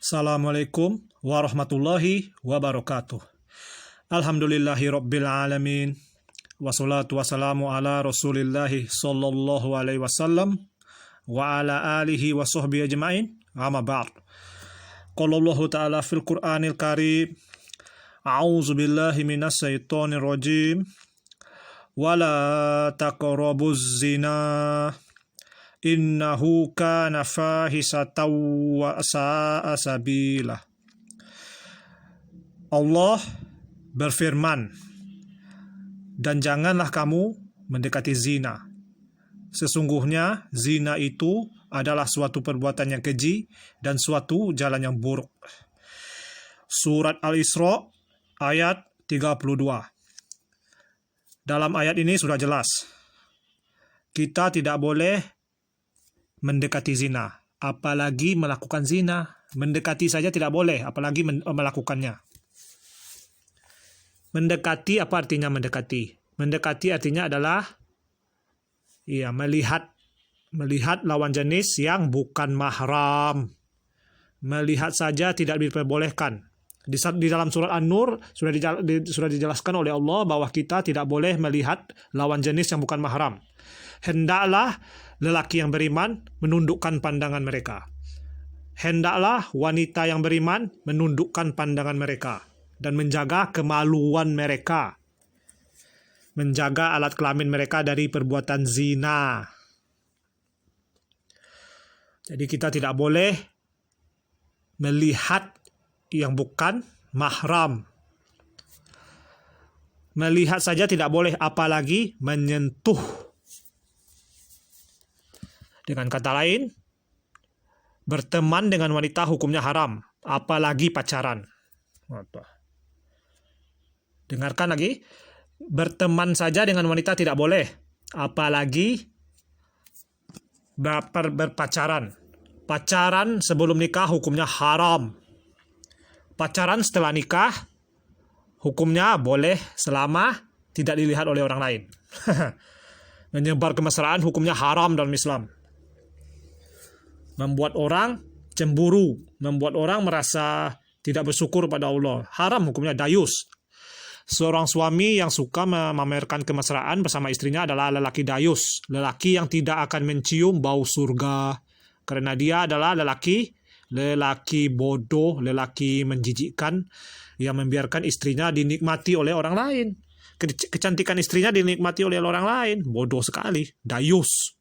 Assalamualaikum warahmatullahi wabarakatuh. Alhamdulillahi rabbil alamin. Wassalatu wassalamu ala rasulillahi sallallahu alaihi wasallam wa ala alihi wa sahbihi ajma'in. Amma ba'd. Qala Allah ta'ala fil Qur'anil Karim. A'udzu billahi minas syaitonir rajim. Wala taqrabuz zina. Innahu kana fahisatan wa sa'a sabila. Allah berfirman, dan janganlah kamu mendekati zina. Sesungguhnya zina itu adalah suatu perbuatan yang keji dan suatu jalan yang buruk. Surat Al-Isra ayat 32. Dalam ayat ini sudah jelas, kita tidak boleh mendekati zina, apalagi melakukan zina. Mendekati saja tidak boleh, apalagi melakukannya. Mendekati, apa artinya mendekati? Mendekati artinya adalah melihat lawan jenis yang bukan mahram. Melihat saja tidak diperbolehkan. Di dalam surat An-Nur sudah dijelaskan oleh Allah bahwa kita tidak boleh melihat lawan jenis yang bukan mahram. Hendaklah lelaki yang beriman menundukkan pandangan mereka. Hendaklah wanita yang beriman menundukkan pandangan mereka dan menjaga kemaluan mereka. Menjaga alat kelamin mereka dari perbuatan zina. Jadi kita tidak boleh melihat yang bukan mahram. Melihat saja tidak boleh, apalagi menyentuh. Dengan kata lain, berteman dengan wanita hukumnya haram, apalagi pacaran. Dengarkan lagi, berteman saja dengan wanita tidak boleh, apalagi berpacaran. Pacaran sebelum nikah hukumnya haram. Pacaran setelah nikah hukumnya boleh selama tidak dilihat oleh orang lain. Menyebar kemesraan hukumnya haram dalam Islam. Membuat orang cemburu, membuat orang merasa tidak bersyukur pada Allah. Haram hukumnya dayus. Seorang suami yang suka memamerkan kemesraan bersama istrinya adalah lelaki dayus. Lelaki yang tidak akan mencium bau surga. Karena dia adalah lelaki bodoh, lelaki menjijikkan yang membiarkan istrinya dinikmati oleh orang lain. Kecantikan istrinya dinikmati oleh orang lain. Bodoh sekali, dayus.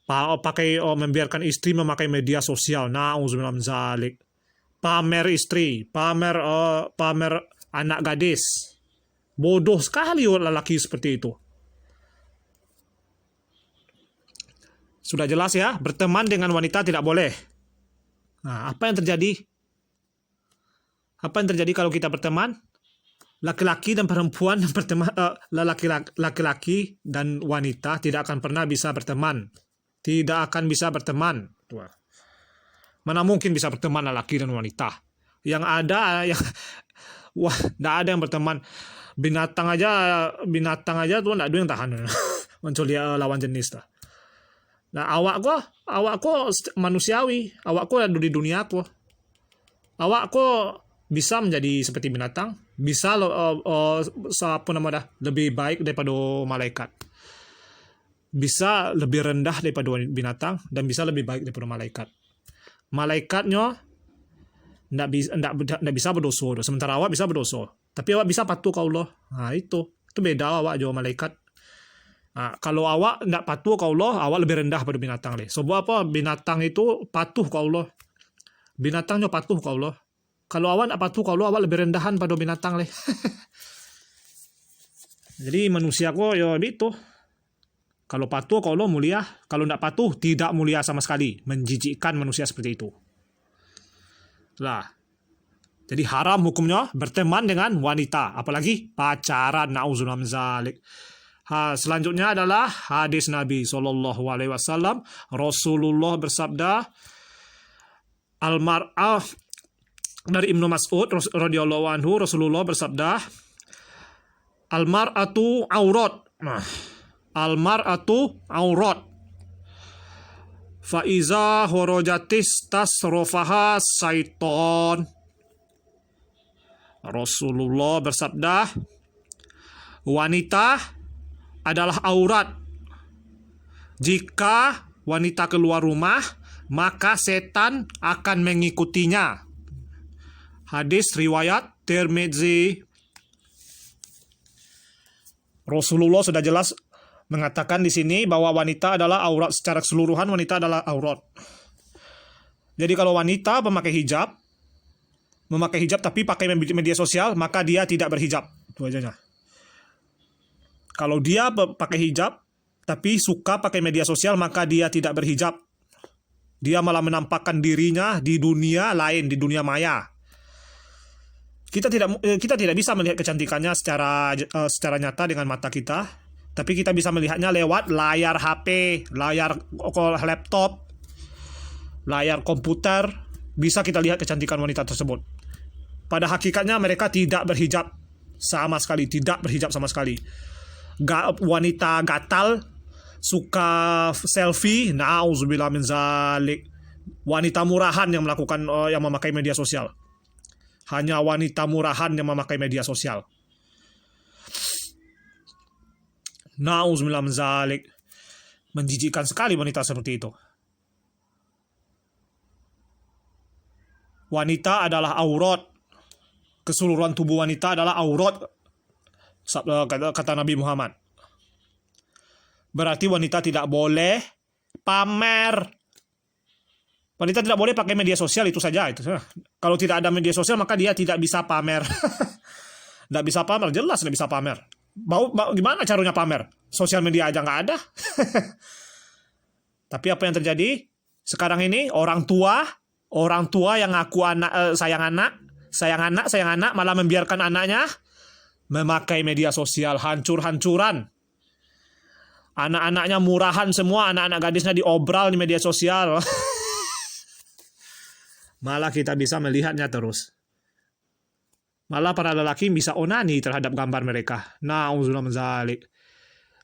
Membiarkan istri memakai media sosial. Na'udzubillah min dzalik. Pamer istri, pamer anak gadis. Bodoh sekali lelaki seperti itu. Sudah jelas ya, berteman dengan wanita tidak boleh. Nah, apa yang terjadi? Apa yang terjadi kalau kita berteman? Laki-laki dan perempuan berteman, laki-laki dan wanita tidak akan pernah bisa berteman. Tidak akan bisa berteman. Mana mungkin bisa berteman lelaki dan wanita? Yang ada tidak ada yang berteman. Binatang aja tuh tidak ada yang tahan. Mencuri lawan jenis tuh. Nah, awakku manusiawi, awakku ada di dunia aku. Awakku bisa menjadi seperti binatang, bisa lebih baik daripada malaikat. Bisa lebih rendah daripada binatang dan bisa lebih baik daripada malaikat. Malaikatnya tidak bisa berdosa, sementara awak bisa berdosa. Tapi awak bisa patuh ke Allah. Nah, itu beda awak jauh malaikat. Nah, kalau awak tidak patuh ke Allah, awak lebih rendah pada binatang. Sebab apa? Binatang itu patuh ke Allah. Binatangnya patuh ke Allah. Kalau awak tidak patuh ke Allah, awak lebih rendahan pada binatang. Jadi manusia kok ya itu. Kalau patuh ke Allah mulia, kalau tidak patuh tidak mulia sama sekali. Menjijikkan manusia seperti itu. Jadi haram hukumnya berteman dengan wanita, apalagi pacaran. Na'udzubillah min dzalik. Selanjutnya adalah hadis Nabi SAW. Rasulullah bersabda, al-mar'ah, dari Ibnu Mas'ud radhiyallahu anhu, Rasulullah bersabda, al-mar'atu aurat. Al-mar'atu aurat. Faiza horojatis tasrofaha syaiton. Rasulullah bersabda, wanita adalah aurat. Jika wanita keluar rumah, maka setan akan mengikutinya. Hadis riwayat Tirmidzi. Rasulullah sudah jelas mengatakan di sini bahwa wanita adalah aurat, secara keseluruhan wanita adalah aurat. Jadi kalau wanita memakai hijab tapi pakai media sosial, maka dia tidak berhijab. Itu aja. Kalau dia pakai hijab tapi suka pakai media sosial, maka dia tidak berhijab. Dia malah menampakkan dirinya di dunia lain, di dunia maya. Kita tidak bisa melihat kecantikannya secara nyata dengan mata kita, tapi kita bisa melihatnya lewat layar HP, layar laptop, layar komputer. Bisa kita lihat kecantikan wanita tersebut. Pada hakikatnya mereka tidak berhijab sama sekali, tidak berhijab sama sekali. Wanita gatal, suka selfie, na'udzubillah min zalik. Wanita murahan yang memakai media sosial. Hanya wanita murahan yang memakai media sosial. Na'udzubillah min zalik. Menjijikkan sekali wanita seperti itu. Wanita adalah aurat. Keseluruhan tubuh wanita adalah aurat, kata Nabi Muhammad. Berarti wanita tidak boleh pamer. Wanita tidak boleh pakai media sosial, itu saja. Kalau tidak ada media sosial, maka dia tidak bisa pamer. Tidak bisa pamer, jelas tidak bisa pamer. Gimana caranya pamer? Sosial media aja nggak ada. Tapi apa yang terjadi sekarang ini, orang tua yang ngaku sayang anak, malah membiarkan anaknya memakai media sosial hancur-hancuran. Anak-anaknya murahan semua, anak-anak gadisnya diobral di media sosial. Malah kita bisa melihatnya terus. Malah para lelaki bisa onani terhadap gambar mereka. Na'udzubillah min zalik.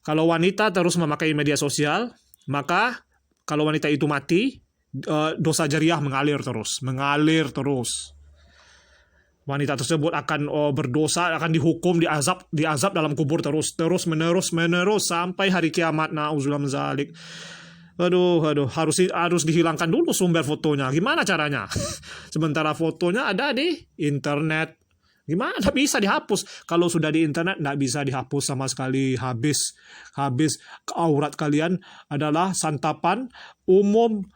Kalau wanita terus memakai media sosial, maka kalau wanita itu mati, dosa jariah mengalir terus. Wanita tersebut akan berdosa, akan dihukum, diazab dalam kubur terus menerus sampai hari kiamat. Na'udzubillah min zalik. Aduh, harus dihilangkan dulu sumber fotonya. Gimana caranya? Sementara fotonya ada di internet. Gimana? Nggak bisa dihapus. Kalau sudah di internet, nggak bisa dihapus sama sekali. Habis. Aurat kalian adalah santapan umum.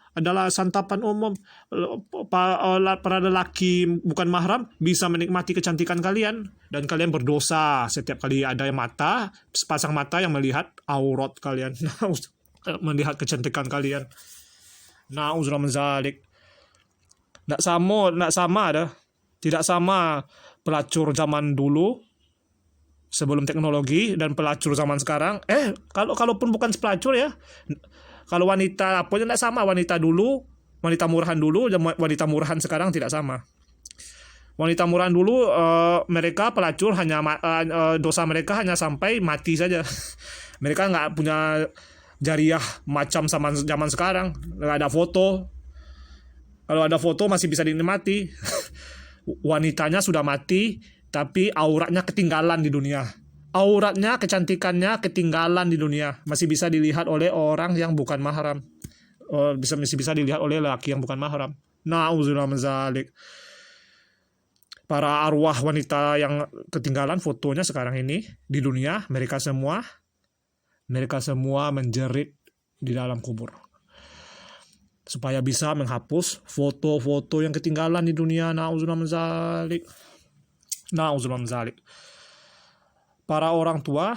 Para lelaki bukan mahram bisa menikmati kecantikan kalian. Dan kalian berdosa setiap kali ada sepasang mata yang melihat aurat kalian. Melihat kecantikan kalian. Na'udzubillah min zalik. Tidak sama pelacur zaman dulu sebelum teknologi dan pelacur zaman sekarang. Kalaupun bukan pelacur ya. Kalau wanita pun tidak sama. Wanita murahan dulu dan wanita murahan sekarang tidak sama. Wanita murahan dulu mereka pelacur dosa mereka hanya sampai mati saja. Mereka nggak punya jariah macam sama zaman sekarang. Nggak ada foto. Kalau ada foto masih bisa dinikmati. Wanitanya sudah mati, tapi auratnya ketinggalan di dunia. Auratnya, kecantikannya ketinggalan di dunia. Masih bisa dilihat oleh orang yang bukan mahram. Masih bisa dilihat oleh laki yang bukan mahram. Na'udzubillah min zalik. Para arwah wanita yang ketinggalan fotonya sekarang ini di dunia, mereka semua menjerit di dalam kubur. Supaya bisa menghapus foto-foto yang ketinggalan di dunia. Na'udzubillah min zalik. Para orang tua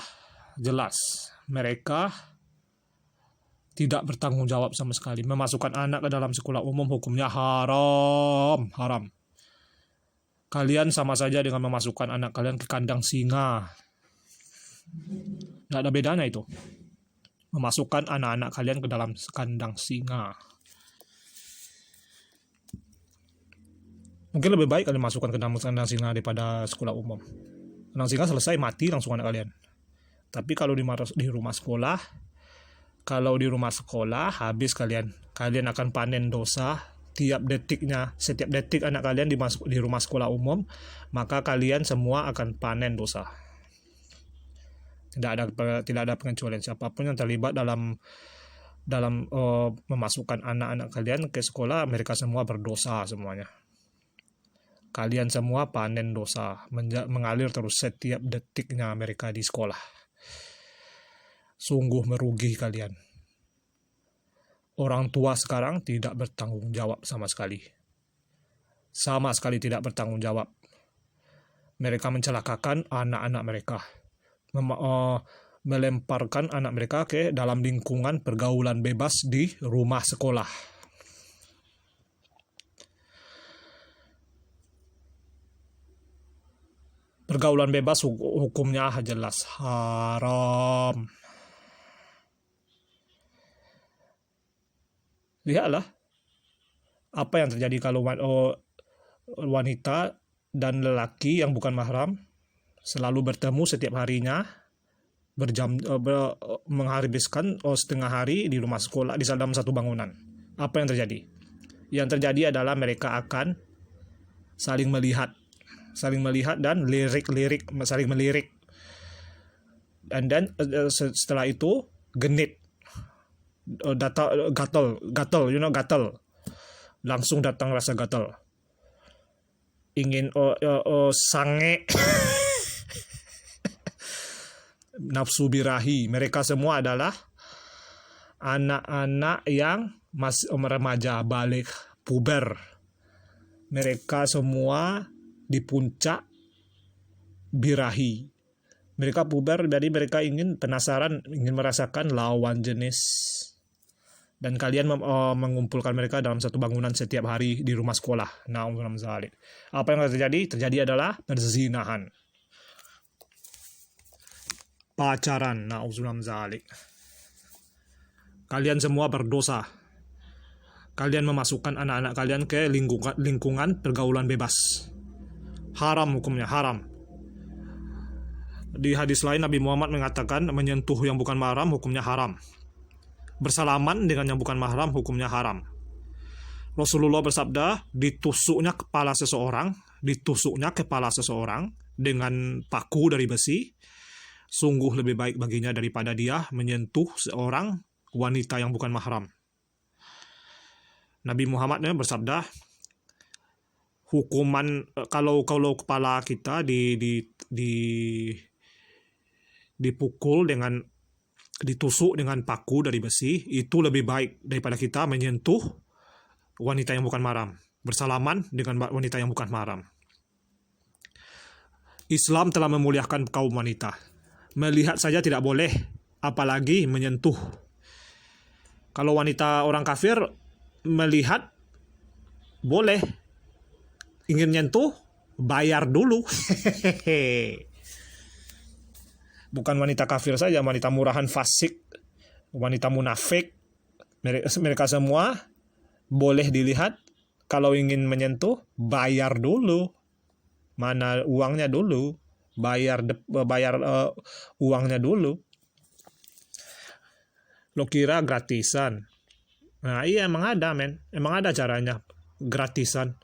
jelas mereka tidak bertanggung jawab sama sekali. Memasukkan anak ke dalam sekolah umum hukumnya haram. Kalian sama saja dengan memasukkan anak kalian ke kandang singa. Tidak ada bedanya itu. Memasukkan anak-anak kalian ke dalam kandang singa. Mungkin lebih baik kalian masukkan ke dalam kandang singa daripada sekolah umum. Kandang singa selesai mati langsung anak kalian. Tapi kalau di rumah sekolah, habis kalian Kalian akan panen dosa tiap detiknya. Setiap detik anak kalian di rumah sekolah umum, maka kalian semua akan panen dosa. Tidak ada pengecualian. Siapapun yang terlibat dalam memasukkan anak-anak kalian ke sekolah, mereka semua berdosa semuanya. Kalian semua panen dosa, mengalir terus setiap detiknya mereka di sekolah. Sungguh merugi kalian. Orang tua sekarang tidak bertanggung jawab sama sekali. Sama sekali tidak bertanggung jawab. Mereka mencelakakan anak-anak mereka. Melemparkan anak mereka ke dalam lingkungan pergaulan bebas di rumah sekolah. Pergaulan bebas hukumnya jelas haram. Lihatlah apa yang terjadi kalau wanita dan lelaki yang bukan mahram selalu bertemu setiap harinya, menghabiskan setengah hari di rumah sekolah di dalam satu bangunan. Apa yang terjadi? Yang terjadi adalah mereka akan saling melihat dan saling melirik. Dan setelah itu genit, gatal, langsung datang rasa gatal, ingin sange. Nafsu birahi. Mereka semua adalah anak-anak yang masih remaja, balik, puber. Mereka semua di puncak birahi. Mereka puber, jadi mereka penasaran, ingin merasakan lawan jenis. Dan kalian mengumpulkan mereka dalam satu bangunan setiap hari di rumah sekolah. Apa yang terjadi? Terjadi adalah perzinahan, pacaran. Kalian semua berdosa. Kalian memasukkan anak-anak kalian ke lingkungan pergaulan bebas. Haram hukumnya, haram. Di hadis lain Nabi Muhammad mengatakan menyentuh yang bukan mahram hukumnya haram. Bersalaman dengan yang bukan mahram hukumnya haram. Rasulullah bersabda, ditusuknya kepala seseorang dengan paku dari besi, sungguh lebih baik baginya daripada dia menyentuh seorang wanita yang bukan mahram. Nabi Muhammad bersabda, hukuman kalau kepala kita dipukul ditusuk dengan paku dari besi, itu lebih baik daripada kita menyentuh wanita yang bukan mahram, bersalaman dengan wanita yang bukan mahram. Islam telah memuliakan kaum wanita. Melihat saja tidak boleh, apalagi menyentuh. Kalau wanita orang kafir melihat boleh, ingin nyentuh bayar dulu. Bukan wanita kafir saja, wanita murahan fasik, wanita munafik, mereka semua boleh dilihat. Kalau ingin menyentuh bayar dulu. Mana uangnya dulu? Bayar uangnya dulu. Lo kira gratisan? Nah iya, emang ada caranya gratisan.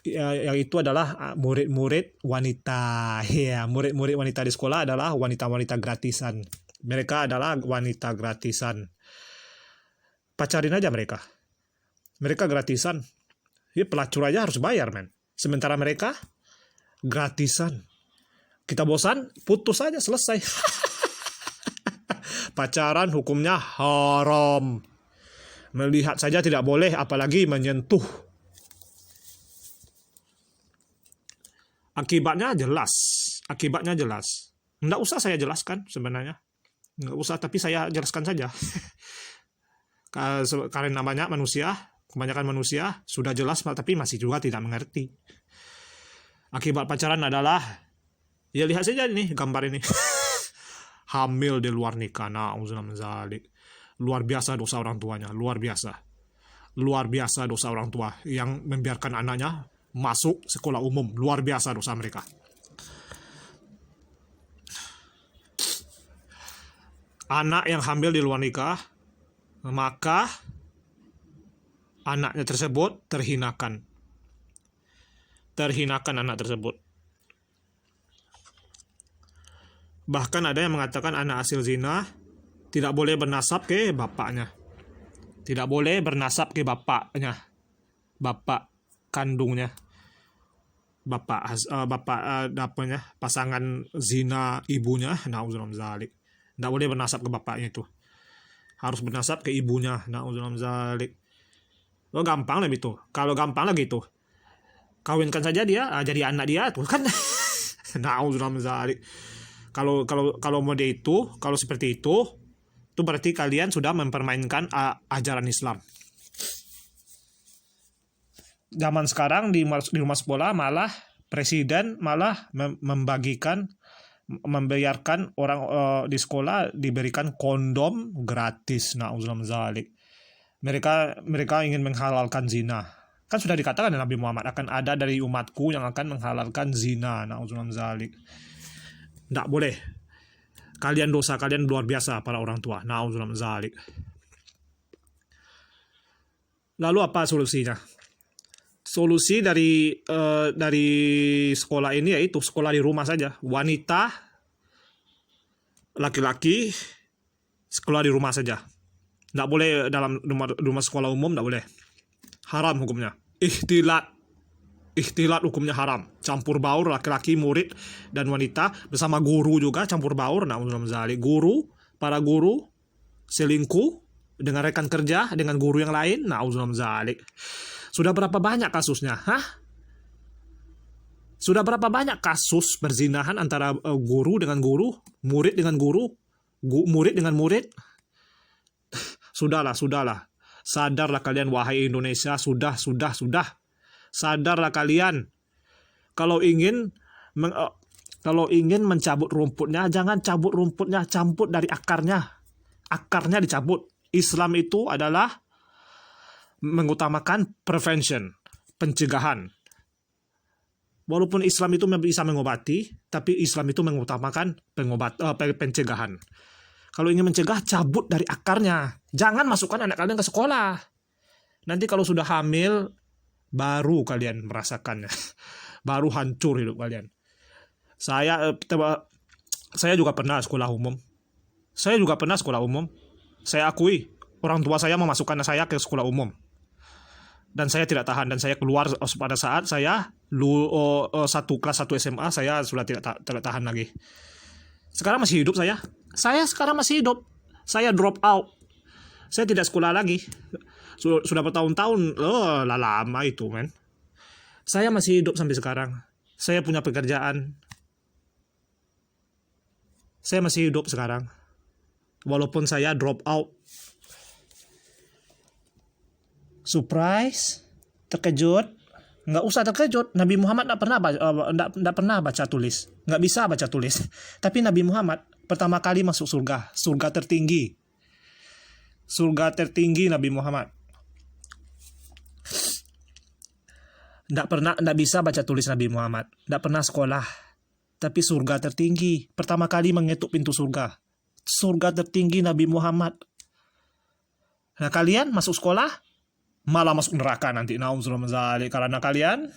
Yang itu adalah murid-murid wanita. Ya, murid-murid wanita di sekolah adalah wanita-wanita gratisan. Mereka adalah wanita gratisan. Pacarin aja mereka. Mereka gratisan. Ya, pelacur aja harus bayar, Sementara mereka gratisan. Kita bosan, putus aja, selesai. Pacaran hukumnya haram. Melihat saja tidak boleh, apalagi menyentuh. Akibatnya jelas. Nggak usah saya jelaskan sebenarnya. Nggak usah, tapi saya jelaskan saja. Karena namanya manusia, kebanyakan manusia sudah jelas, tapi masih juga tidak mengerti. Akibat pacaran adalah, ya lihat saja nih gambar ini. Hamil di luar nikah. Luar biasa dosa orang tuanya. Luar biasa dosa orang tua yang membiarkan anaknya masuk sekolah umum. Luar biasa dosa mereka. Anak yang hamil di luar nikah, maka anaknya tersebut terhinakan. Terhinakan anak tersebut. Bahkan ada yang mengatakan anak hasil zina tidak boleh bernasab ke bapaknya. Tidak boleh bernasab ke bapaknya. Bapak kandungnya. Pasangan zina ibunya, na'udzubillah min dzalik. Tidak boleh bernasab ke bapaknya itu. Harus bernasab ke ibunya, na'udzubillah min dzalik. Oh, gampang lah itu. Kalau gampang lagi itu, kawinkan saja dia, jadi anak dia tuh kan. Na'udzubillah min dzalik. Kalau mode itu, kalau seperti itu berarti kalian sudah mempermainkan ajaran Islam. Zaman sekarang di rumah sekolah malah presiden malah membiarkan orang di sekolah diberikan kondom gratis. Na'udzubillah min dzalik. Mereka ingin menghalalkan zina. Kan sudah dikatakan oleh Nabi Muhammad, akan ada dari umatku yang akan menghalalkan zina. Na'udzubillah min dzalik. Tidak boleh. Dosa kalian luar biasa para orang tua. Na'udzubillah min dzalik. Lalu apa solusinya? Solusi dari sekolah ini yaitu sekolah di rumah saja. Wanita, laki-laki, sekolah di rumah saja. Tidak boleh dalam rumah sekolah umum, tidak boleh. Haram hukumnya. Ikhtilat hukumnya haram. Campur baur laki-laki, murid, dan wanita bersama guru juga campur baur. Guru, para guru selingkuh dengan rekan kerja, dengan guru yang lain. Na'udzubillah. Sudah berapa banyak kasusnya? Sudah berapa banyak kasus perzinahan antara guru dengan guru, murid dengan guru, murid dengan murid? Sudahlah. Sadarlah kalian wahai Indonesia, sudah. Sadarlah kalian. Kalau ingin mencabut rumputnya, jangan cabut rumputnya, campur dari akarnya. Akarnya dicabut. Islam itu adalah mengutamakan prevention, pencegahan. Walaupun Islam itu bisa mengobati, tapi Islam itu mengutamakan pencegahan. Kalau ingin mencegah, cabut dari akarnya. Jangan masukkan anak kalian ke sekolah. Nanti kalau sudah hamil, baru kalian merasakannya. Baru hancur hidup kalian. Saya juga pernah sekolah umum. Saya akui, orang tua saya memasukkan saya ke sekolah umum. Dan saya tidak tahan, dan saya keluar pada saat saya kelas 1 SMA, saya sudah tidak tahan lagi. Sekarang masih hidup saya. Sekarang masih hidup. Saya drop out. Saya tidak sekolah lagi. Sudah bertahun-tahun. Lama itu, men. Saya masih hidup sampai sekarang. Saya punya pekerjaan. Saya masih hidup sekarang. Walaupun saya drop out. Surprise, terkejut, nggak usah terkejut. Nabi Muhammad nggak pernah baca tulis, nggak bisa baca tulis. Tapi Nabi Muhammad pertama kali masuk surga tertinggi Nabi Muhammad. Nggak bisa baca tulis Nabi Muhammad, nggak pernah sekolah. Tapi surga tertinggi, pertama kali mengetuk pintu surga tertinggi Nabi Muhammad. Nah, kalian masuk sekolah malah masuk neraka nanti. Na'udzubillah min dzalik. Karena kalian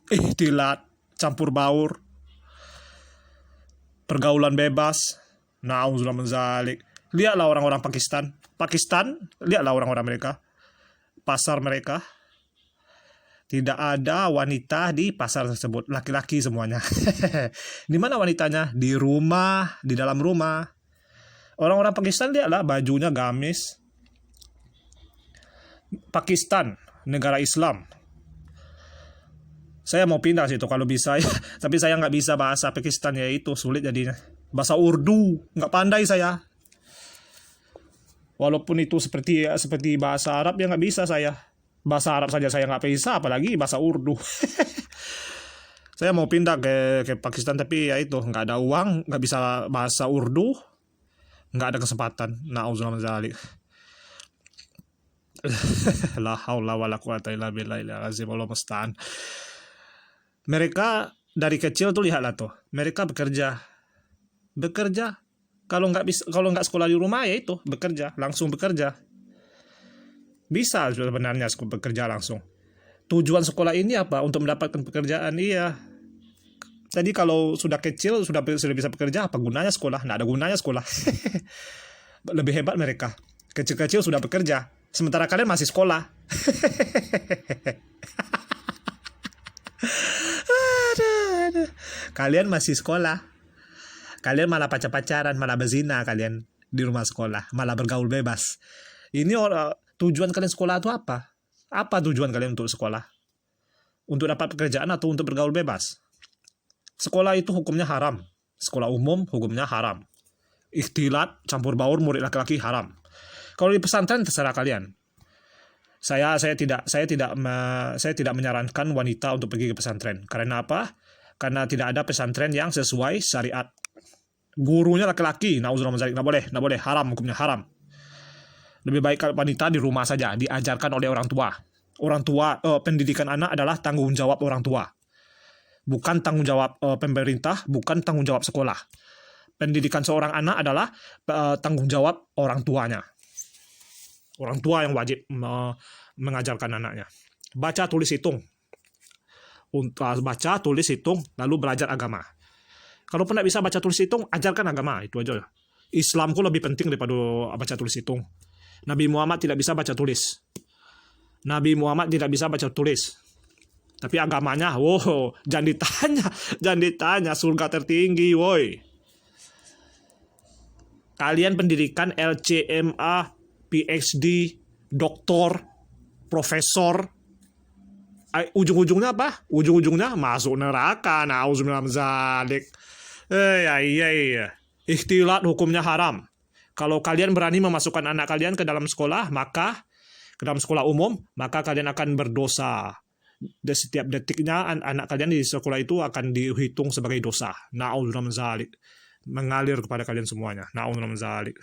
ikhtilat, campur baur, pergaulan bebas. Na'udzubillah min dzalik. Lihatlah orang-orang Pakistan, lihatlah orang-orang mereka. Pasar mereka tidak ada wanita di pasar tersebut, laki-laki semuanya. Di mana wanitanya? Di rumah, di dalam rumah. Orang-orang Pakistan lihatlah bajunya gamis. Pakistan, negara Islam. Saya mau pindah situ kalau bisa ya. Tapi saya nggak bisa bahasa Pakistan, ya itu sulit jadinya. Bahasa Urdu nggak pandai saya. Walaupun itu seperti bahasa Arab, ya nggak bisa saya. Bahasa Arab saja saya nggak bisa, apalagi bahasa Urdu. Saya mau pindah ke Pakistan, tapi ya itu nggak ada uang, nggak bisa bahasa Urdu, nggak ada kesempatan. Na'udzubillah min dzalik. La haula wala quwata illa billahil azim. Allah musta'an. Mereka dari kecil tuh lihatlah tuh, mereka bekerja. Kalau nggak sekolah di rumah, ya itu langsung bekerja. Bisa sebenarnya bekerja langsung. Tujuan sekolah ini apa? Untuk mendapatkan pekerjaan, iya. Jadi kalau sudah kecil, sudah bisa bekerja, apa gunanya sekolah? Nggak ada gunanya sekolah. Lebih hebat mereka. Kecil-kecil sudah bekerja. Sementara kalian masih sekolah. Aduh. Kalian masih sekolah. Kalian malah pacar-pacaran, malah berzina kalian di rumah sekolah. Malah bergaul bebas. Ini tujuan kalian sekolah itu apa? Apa tujuan kalian untuk sekolah? Untuk dapat pekerjaan atau untuk bergaul bebas? Sekolah itu hukumnya haram. Sekolah umum hukumnya haram. Ikhtilat, campur baur murid laki-laki haram. Kalau di pesantren terserah kalian. Saya tidak menyarankan wanita untuk pergi ke pesantren. Karena apa? Karena tidak ada pesantren yang sesuai syariat. Gurunya laki-laki, na'udzubillah, nggak boleh, haram, hukumnya haram. Lebih baik wanita di rumah saja, diajarkan oleh orang tua. Orang tua, pendidikan anak adalah tanggung jawab orang tua. Bukan tanggung jawab pemerintah, bukan tanggung jawab sekolah. Pendidikan seorang anak adalah tanggung jawab orang tuanya. Orang tua yang wajib mengajarkan anaknya. Baca, tulis, hitung. Baca, tulis, hitung, lalu belajar agama. Kalau pun tidak bisa baca, tulis, hitung, ajarkan agama. Itu aja. Islamku lebih penting daripada baca, tulis, hitung. Nabi Muhammad tidak bisa baca tulis. Nabi Muhammad tidak bisa baca tulis. Tapi agamanya, wow, jangan ditanya, surga tertinggi, woi. Kalian pendidikan LCMA, PhD, doktor, profesor, ujung-ujungnya apa? Ujung-ujungnya masuk neraka. Nauzubillah min dzalik. Iya. Ikhtilat hukumnya haram. Kalau kalian berani memasukkan anak kalian ke dalam sekolah, ke dalam sekolah umum, maka kalian akan berdosa. Setiap detiknya anak kalian di sekolah itu akan dihitung sebagai dosa. Na'udzubillah min dzalik. Mengalir kepada kalian semuanya. Na'udzubillah min dzalik.